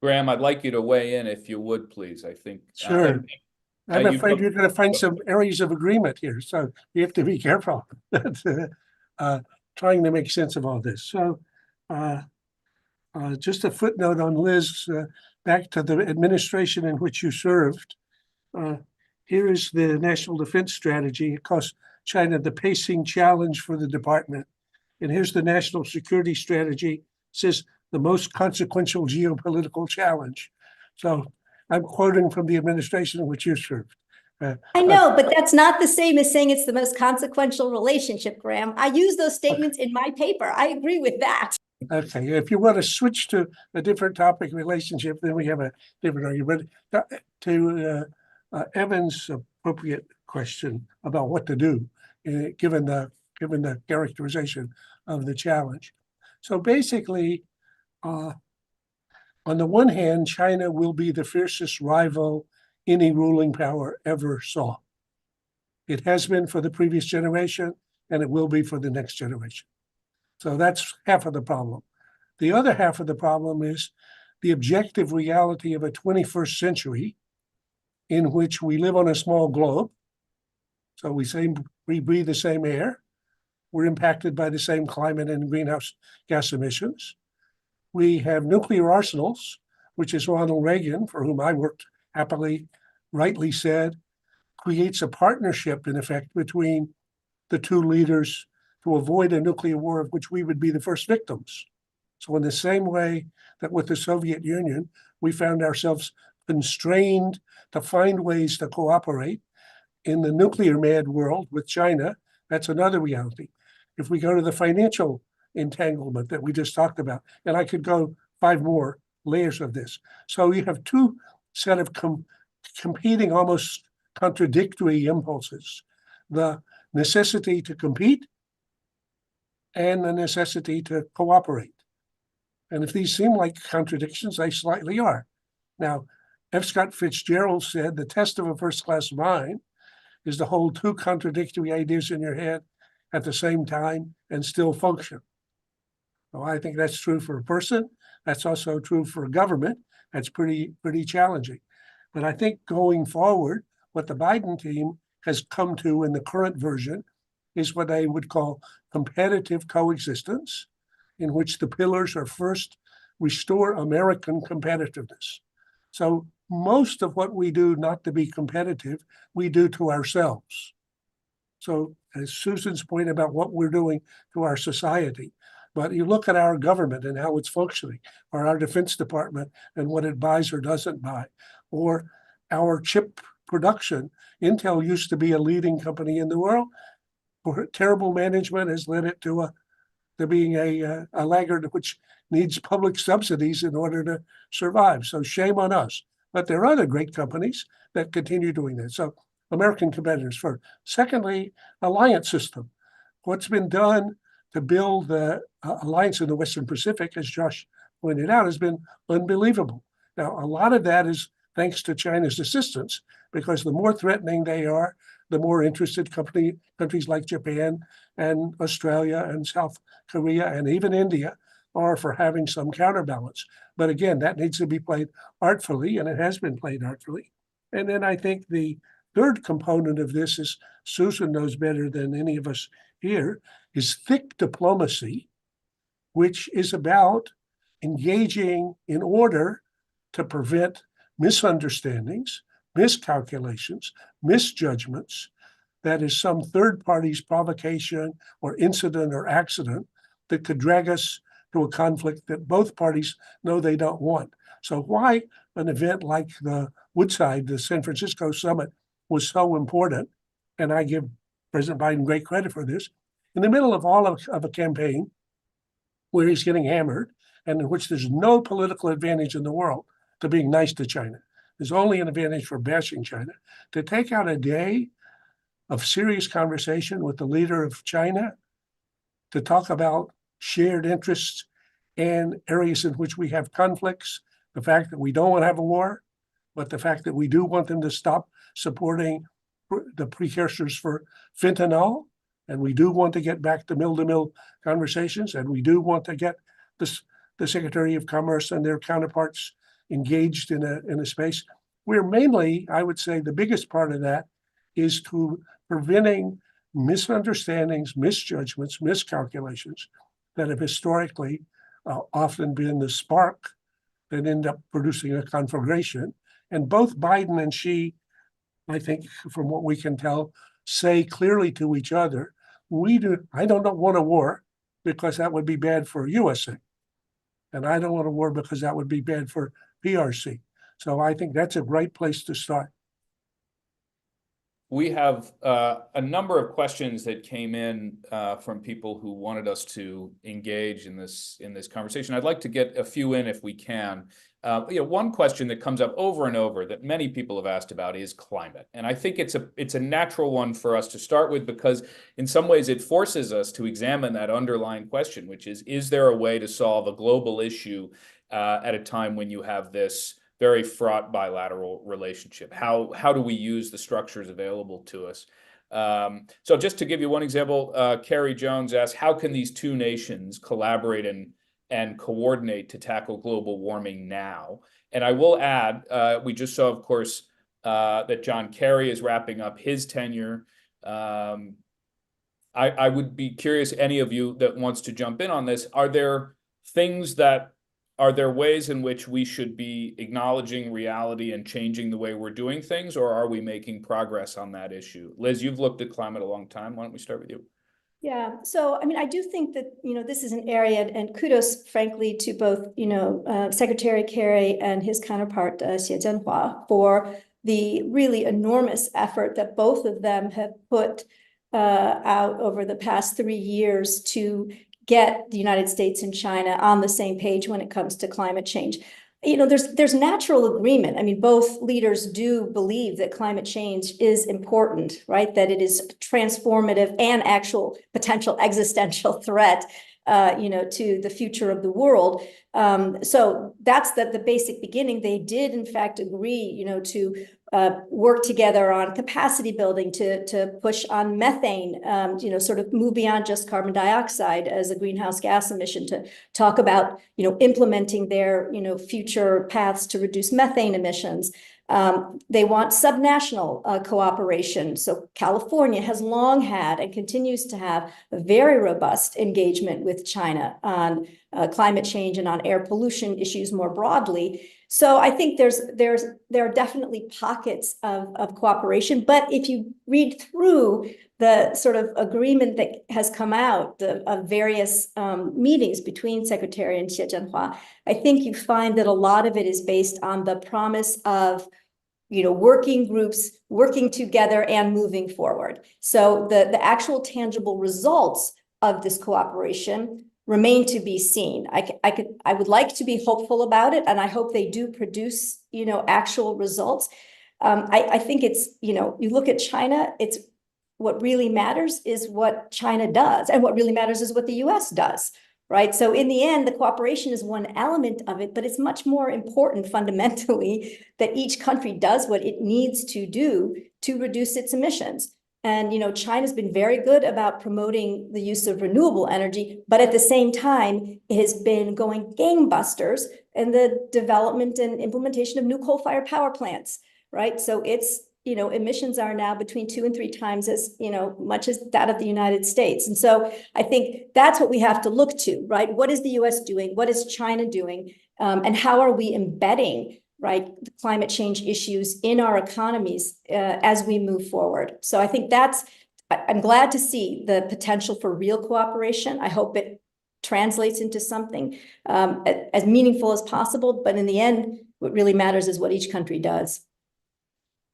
Graham, I'd like you to weigh in if you would, please. I think. Sure. I'm afraid you're going to find some areas of agreement here, so you have to be careful trying to make sense of all this. So just a footnote on Liz, back to the administration in which you served. Here is the National Defense Strategy. It calls China the pacing challenge for the department. And here's the National Security Strategy. It says the most consequential geopolitical challenge. So I'm quoting from the administration in which you served. I know, but that's not the same as saying it's the most consequential relationship, Graham. I use those statements in my paper. I agree with that. Okay, if you want to switch to a different topic, relationship, then we have a different argument. To Evan's appropriate question about what to do, given the characterization of the challenge. So basically, on the one hand, China will be the fiercest rival any ruling power ever saw. It has been for the previous generation, and it will be for the next generation. So that's half of the problem. The other half of the problem is the objective reality of a 21st century in which we live on a small globe. So we breathe the same air. We're impacted by the same climate and greenhouse gas emissions. We have nuclear arsenals, which is Ronald Reagan, for whom I worked happily, rightly said, creates a partnership, in effect, between the two leaders to avoid a nuclear war of which we would be the first victims. So in the same way that with the Soviet Union, we found ourselves constrained to find ways to cooperate, in the nuclear mad world with China, that's another reality. If we go to the financial entanglement that we just talked about, and I could go 5 more layers of this. So you have two set of competing, almost contradictory impulses: the necessity to compete and the necessity to cooperate. And if these seem like contradictions, they slightly are. Now, F. Scott Fitzgerald said the test of a first-class mind is to hold two contradictory ideas in your head at the same time and still function. Well, I think that's true for a person. That's also true for a government. That's pretty challenging. But I think going forward, what the Biden team has come to in the current version is what I would call competitive coexistence, in which the pillars are first, restore American competitiveness. So most of what we do not to be competitive, we do to ourselves. So as Susan's point about what we're doing to our society, but you look at our government and how it's functioning, or our Defense Department and what it buys or doesn't buy, or our chip production. Intel used to be a leading company in the world. Terrible management has led it to being a laggard which needs public subsidies in order to survive. So shame on us. But there are other great companies that continue doing that. So American competitors first. Secondly, alliance system. What's been done to build the alliance in the Western Pacific, as Josh pointed out, has been unbelievable. Now, a lot of that is thanks to China's assistance, because the more threatening they are, the more interested countries like Japan and Australia and South Korea and even India are for having some counterbalance. But again, that needs to be played artfully, and it has been played artfully. And then I think the third component of this is, Susan knows better than any of us here, is thick diplomacy, which is about engaging in order to prevent misunderstandings, miscalculations, misjudgments, that is some third party's provocation or incident or accident that could drag us to a conflict that both parties know they don't want. So why an event like the Woodside, the San Francisco summit, was so important, and I give President Biden great credit for this, in the middle of all of a campaign where he's getting hammered and in which there's no political advantage in the world to being nice to China. There's only an advantage for bashing China. To take out a day of serious conversation with the leader of China to talk about shared interests and areas in which we have conflicts, the fact that we don't want to have a war, but the fact that we do want them to stop supporting the precursors for fentanyl, and we do want to get back to mill conversations, and we do want to get the Secretary of Commerce and their counterparts engaged in a space. We're mainly, I would say, the biggest part of that is to preventing misunderstandings, misjudgments, miscalculations that have historically often been the spark that end up producing a conflagration. And both Biden and Xi, I think, from what we can tell, say clearly to each other, I don't want a war because that would be bad for USA. And I don't want a war because that would be bad for PRC. So I think that's a great place to start. We have a number of questions that came in from people who wanted us to engage in this conversation. I'd like to get a few in if we can. One question that comes up over and over that many people have asked about is climate, and I think it's a natural one for us to start with, because in some ways it forces us to examine that underlying question, which is there a way to solve a global issue at a time when you have this very fraught bilateral relationship? How do we use the structures available to us? So just to give you one example, Carrie Jones asked, how can these two nations collaborate and coordinate to tackle global warming now? And I will add, we just saw, of course, that John Kerry is wrapping up his tenure. I would be curious, any of you that wants to jump in on this, are there ways in which we should be acknowledging reality and changing the way we're doing things, or are we making progress on that issue? Liz, you've looked at climate a long time. Why don't we start with you? Yeah, so I mean, I do think that, this is an area, and kudos, frankly, to both, Secretary Kerry and his counterpart, Xie Zhenhua, for the really enormous effort that both of them have put out over the past 3 years to get the United States and China on the same page when it comes to climate change. There's natural agreement. I mean, both leaders do believe that climate change is important, right? That it is transformative and actual potential existential threat, to the future of the world. So that's the basic beginning. They did, in fact, agree, to work together on capacity building to push on methane, sort of move beyond just carbon dioxide as a greenhouse gas emission, to talk about, implementing their, future paths to reduce methane emissions. They want subnational cooperation. So California has long had and continues to have a very robust engagement with China on climate change and on air pollution issues more broadly. So I think there are definitely pockets of cooperation. But if you read through the sort of agreement that has come out of various meetings between Secretary and Xie Zhenhua, I think you find that a lot of it is based on the promise of, working groups working together and moving forward. So the actual tangible results of this cooperation remain to be seen. I would like to be hopeful about it, and I hope they do produce, actual results. I think it's, you look at China, it's what really matters is what China does, and what really matters is what the US does, right? So in the end, the cooperation is one element of it, but it's much more important fundamentally that each country does what it needs to do to reduce its emissions. And, China's been very good about promoting the use of renewable energy, but at the same time, it has been going gangbusters in the development and implementation of new coal-fired power plants, right? So it's, emissions are now between 2 and 3 times as, much as that of the United States. And so I think that's what we have to look to, right? What is the US doing? What is China doing? And how are we embedding, right, the climate change issues in our economies as we move forward? So I think I'm glad to see the potential for real cooperation. I hope it translates into something as meaningful as possible. But in the end, what really matters is what each country does.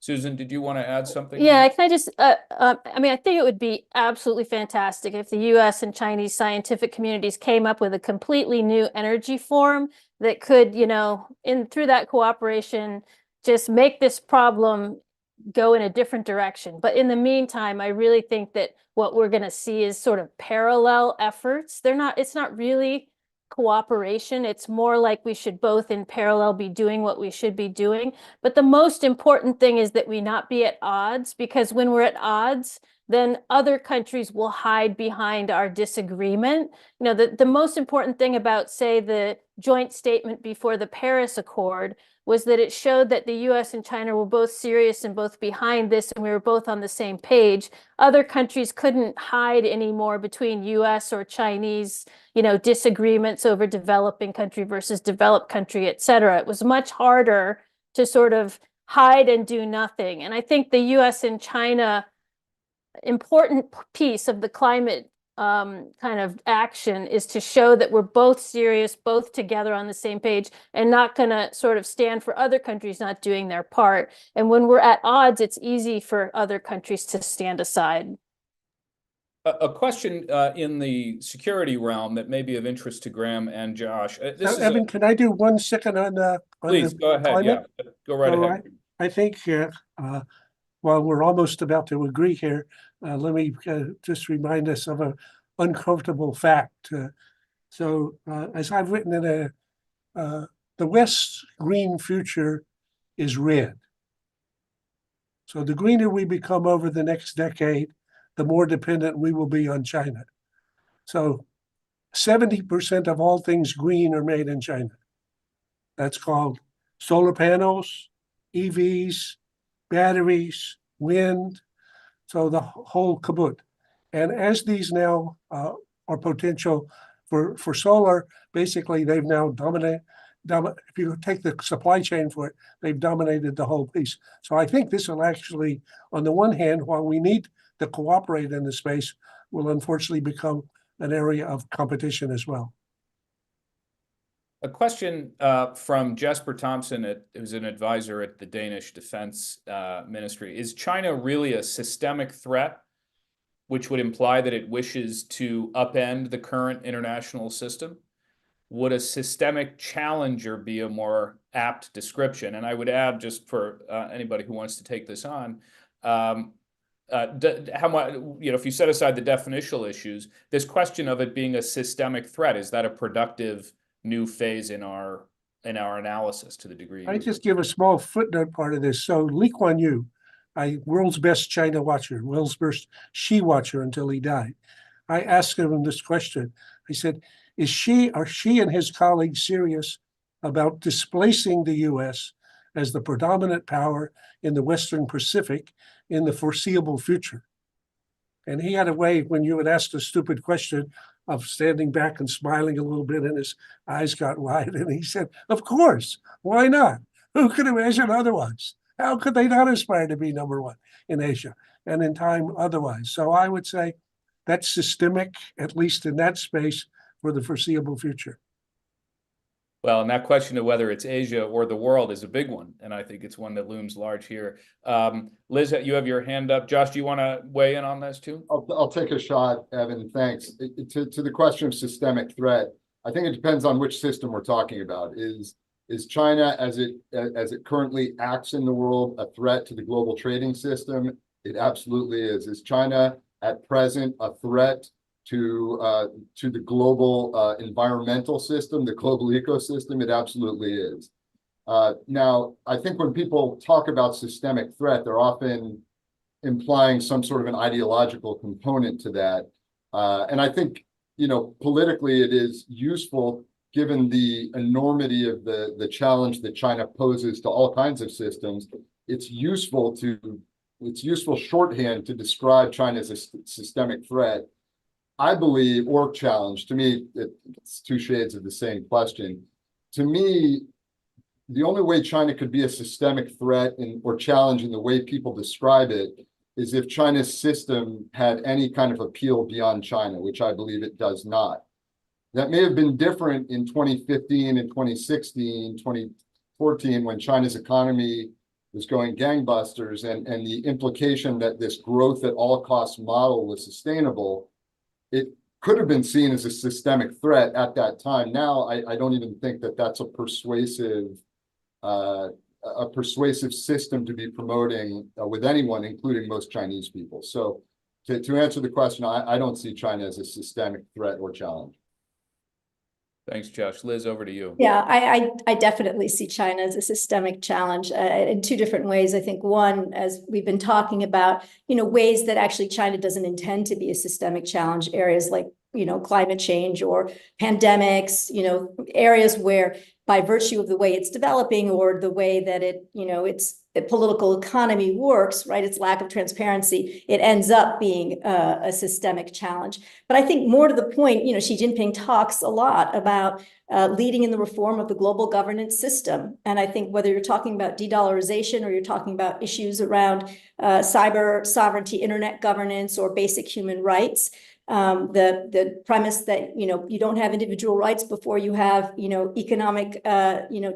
Susan, did you want to add something? Yeah, can I just, I think it would be absolutely fantastic if the US and Chinese scientific communities came up with a completely new energy form that could, through that cooperation, just make this problem go in a different direction. But in the meantime, I really think that what we're going to see is sort of parallel efforts. It's not really cooperation. It's more like we should both in parallel be doing what we should be doing. But the most important thing is that we not be at odds, because when we're at odds, then other countries will hide behind our disagreement. The most important thing about, say, the joint statement before the Paris Accord was that it showed that the US and China were both serious and both behind this, and we were both on the same page. Other countries couldn't hide anymore between US or Chinese, disagreements over developing country versus developed country, et cetera. It was much harder to sort of hide and do nothing. And I think the US and China important piece of the climate kind of action is to show that we're both serious, both together on the same page, and not going to sort of stand for other countries not doing their part. And when we're at odds, it's easy for other countries to stand aside. A question in the security realm that may be of interest to Graham and Josh. Evan, can I do 1 second on please go ahead. climate? Yeah, go right ahead. I think while we're almost about to agree here, let me just remind us of an uncomfortable fact. As I've written in the West's green future is red. So the greener we become over the next decade, the more dependent we will be on China. So 70% of all things green are made in China. That's called solar panels, EVs, batteries, wind, so the whole caboodle. And as these now are potential for solar, basically they've now dominated. If you take the supply chain for it, they've dominated the whole piece. So I think this will actually, on the one hand, while we need to cooperate in the space, will unfortunately become an area of competition as well. A question from Jesper Thompson, who's an advisor at the Danish Defense Ministry. Is China really a systemic threat, which would imply that it wishes to upend the current international system? Would a systemic challenger be a more apt description? And I would add, just for anybody who wants to take this on, how much, if you set aside the definitional issues, this question of it being a systemic threat, is that a productive new phase in our analysis to the degree? I just give a small footnote part of this. So Lee Kuan Yew, world's best China watcher, world's best she watcher until he died. I asked him this question. I said, are she and his colleagues serious about displacing the US as the predominant power in the Western Pacific in the foreseeable future. And he had a way, when you would ask a stupid question, of standing back and smiling a little bit, and his eyes got wide, and he said, of course, why not? Who could imagine otherwise? How could they not aspire to be number one in Asia and in time otherwise? So I would say that's systemic, at least in that space, for the foreseeable future. Well, and that question of whether it's Asia or the world is a big one, and I think it's one that looms large here. Liz, you have your hand up. Josh, do you want to weigh in on this too? I'll take a shot, Evan. Thanks. To the question of systemic threat, I think it depends on which system we're talking about. Is China, as it currently acts in the world, a threat to the global trading system? It absolutely is. Is China at present a threat to the global environmental system, the global ecosystem? It absolutely is. Now, I think when people talk about systemic threat, they're often implying some sort of an ideological component to that. And I think, politically it is useful, given the enormity of the challenge that China poses to all kinds of systems. It's useful shorthand to describe China as a systemic threat. I believe, or challenge, to me, it's two shades of the same question. To me, the only way China could be a systemic threat or challenge in the way people describe it is if China's system had any kind of appeal beyond China, which I believe it does not. That may have been different in 2015 and 2016, 2014, when China's economy was going gangbusters, and the implication that this growth at all costs model was sustainable. It could have been seen as a systemic threat at that time. Now, I don't even think that that's a persuasive system to be promoting with anyone, including most Chinese people. So to answer the question, I don't see China as a systemic threat or challenge. Thanks, Josh. Liz, over to you. Yeah, I definitely see China as a systemic challenge in two different ways. I think one, as we've been talking about, ways that actually China doesn't intend to be a systemic challenge, areas like, climate change or pandemics, areas where by virtue of the way it's developing or the way that the political economy works, right, its lack of transparency, it ends up being a systemic challenge. But I think more to the point, Xi Jinping talks a lot about leading in the reform of the global governance system. And I think whether you're talking about de-dollarization or you're talking about issues around cyber sovereignty, internet governance, or basic human rights, the premise that you don't have individual rights before you have economic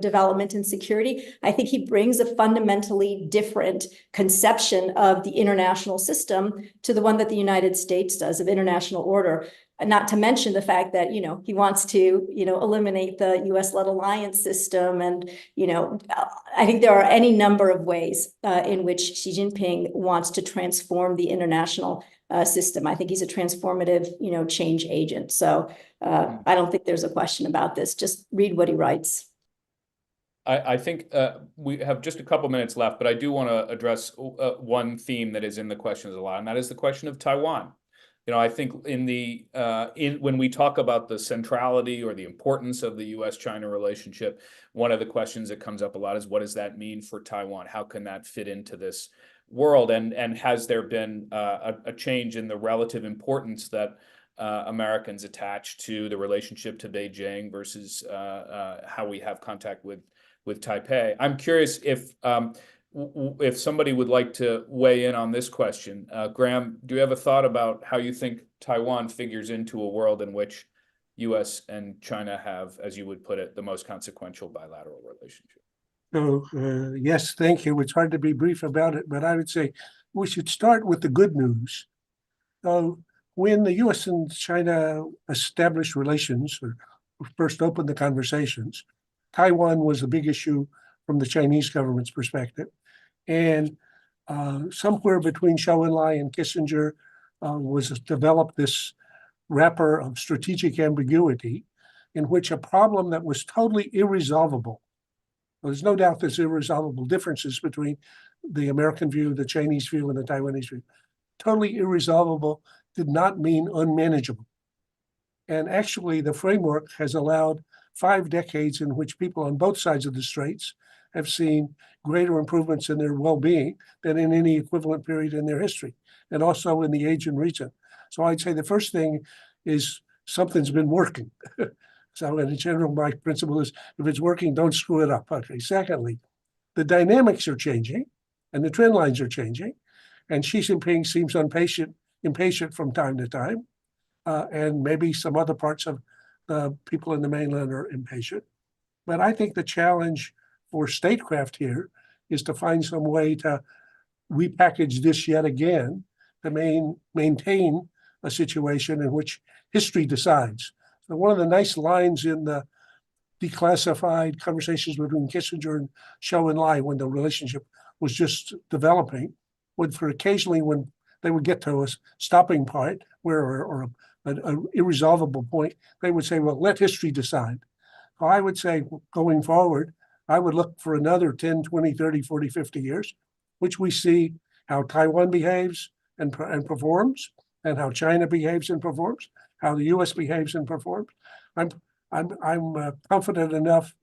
development and security. I think he brings a fundamentally different conception of the international system to the one that the United States does of international order. Not to mention the fact that he wants to eliminate the U.S.-led alliance system, and I think there are any number of ways in which Xi Jinping wants to transform the international system. I think he's a transformative, change agent. So I don't think there's a question about this. Just read what he writes. I think we have just a couple minutes left, but I do want to address one theme that is in the questions a lot, and that is the question of Taiwan. I think when we talk about the centrality or the importance of the U.S.-China relationship, one of the questions that comes up a lot is, what does that mean for Taiwan? How can that fit into this world? And has there been a change in the relative importance that Americans attach to the relationship to Beijing versus how we have contact with Taipei? I'm curious if somebody would like to weigh in on this question. Graham, do you have a thought about how you think Taiwan figures into a world in which U.S. and China have, as you would put it, the most consequential bilateral relationship? So, yes, thank you. It's hard to be brief about it, but I would say we should start with the good news. So when the U.S. and China established relations, or first opened the conversations, Taiwan was a big issue from the Chinese government's perspective. And somewhere between Zhou Enlai and Kissinger was developed this wrapper of strategic ambiguity in which a problem that was totally irresolvable. There's no doubt there's irresolvable differences between the American view, the Chinese view, and the Taiwanese view. Totally irresolvable did not mean unmanageable. And actually, the framework has allowed 5 decades in which people on both sides of the straits have seen greater improvements in their well-being than in any equivalent period in their history, and also in the Asian region. So I'd say the first thing is something's been working. So in general, my principle is if it's working, don't screw it up. Okay. Secondly, the dynamics are changing and the trend lines are changing. And Xi Jinping seems impatient from time to time. And maybe some other parts of the people in the mainland are impatient. But I think the challenge for statecraft here is to find some way to repackage this yet again to maintain a situation in which history decides. So one of the nice lines in the declassified conversations between Kissinger and Zhou Enlai when the relationship was just developing, would for occasionally when they would get to a stopping point or an irresolvable point, they would say, well, let history decide. So I would say going forward, I would look for another 10, 20, 30, 40, 50 years, which we see how Taiwan behaves and performs, and how China behaves and performs, how the US behaves and performs. I'm confident enough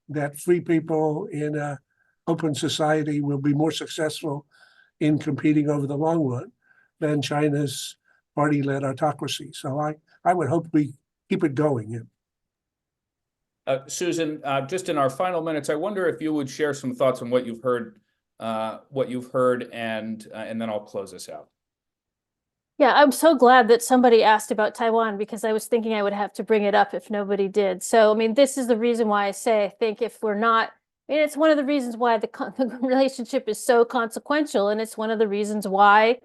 that free people in an open society will be more successful in competing over the long run than China's party-led autocracy. So I would hope we keep it going. Susan, just in our final minutes, I wonder if you would share some thoughts on what you've heard, and then I'll close this out. Yeah, I'm so glad that somebody asked about Taiwan because I was thinking I would have to bring it up if nobody did. So, I mean, this is the reason why I say I think if we're not, I mean, it's one of the reasons why the relationship is so consequential, and it's one of the reasons why,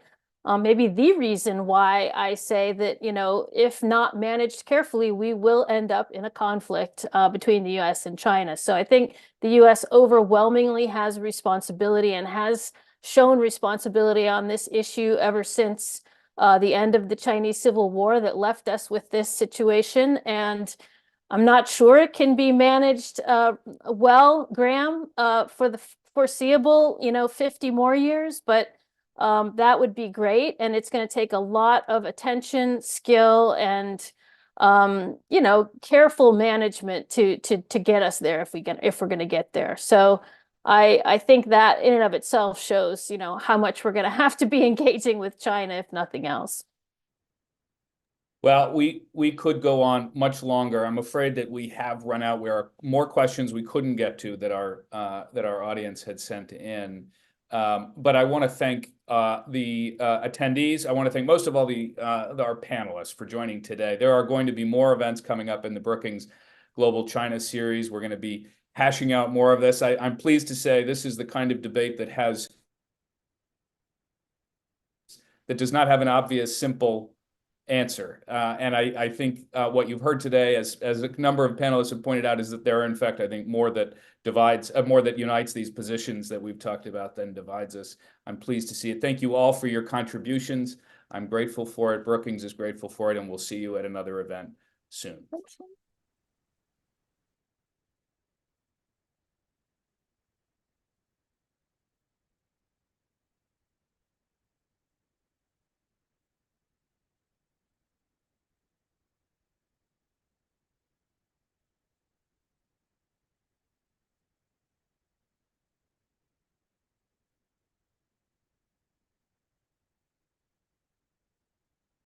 maybe the reason why I say that, you know, if not managed carefully, we will end up in a conflict between the US and China. So I think the US overwhelmingly has responsibility and has shown responsibility on this issue ever since the end of the Chinese Civil War that left us with this situation. And I'm not sure it can be managed well, Graham, for the foreseeable, 50 more years, but that would be great. And it's going to take a lot of attention, skill, and careful management to get us there if we're going to get there. So I think that in and of itself shows, how much we're going to have to be engaging with China, if nothing else. Well, we could go on much longer. I'm afraid that we have run out. There are more questions we couldn't get to that our audience had sent in. But I want to thank the attendees. I want to thank most of all our panelists for joining today. There are going to be more events coming up in the Brookings Global China series. We're going to be hashing out more of this. I'm pleased to say this is the kind of debate that does not have an obvious, simple answer. And I think what you've heard today, as a number of panelists have pointed out, is that there are, in fact, I think, more that unites these positions that we've talked about than divides us. I'm pleased to see it. Thank you all for your contributions. I'm grateful for it. Brookings is grateful for it, and we'll see you at another event soon.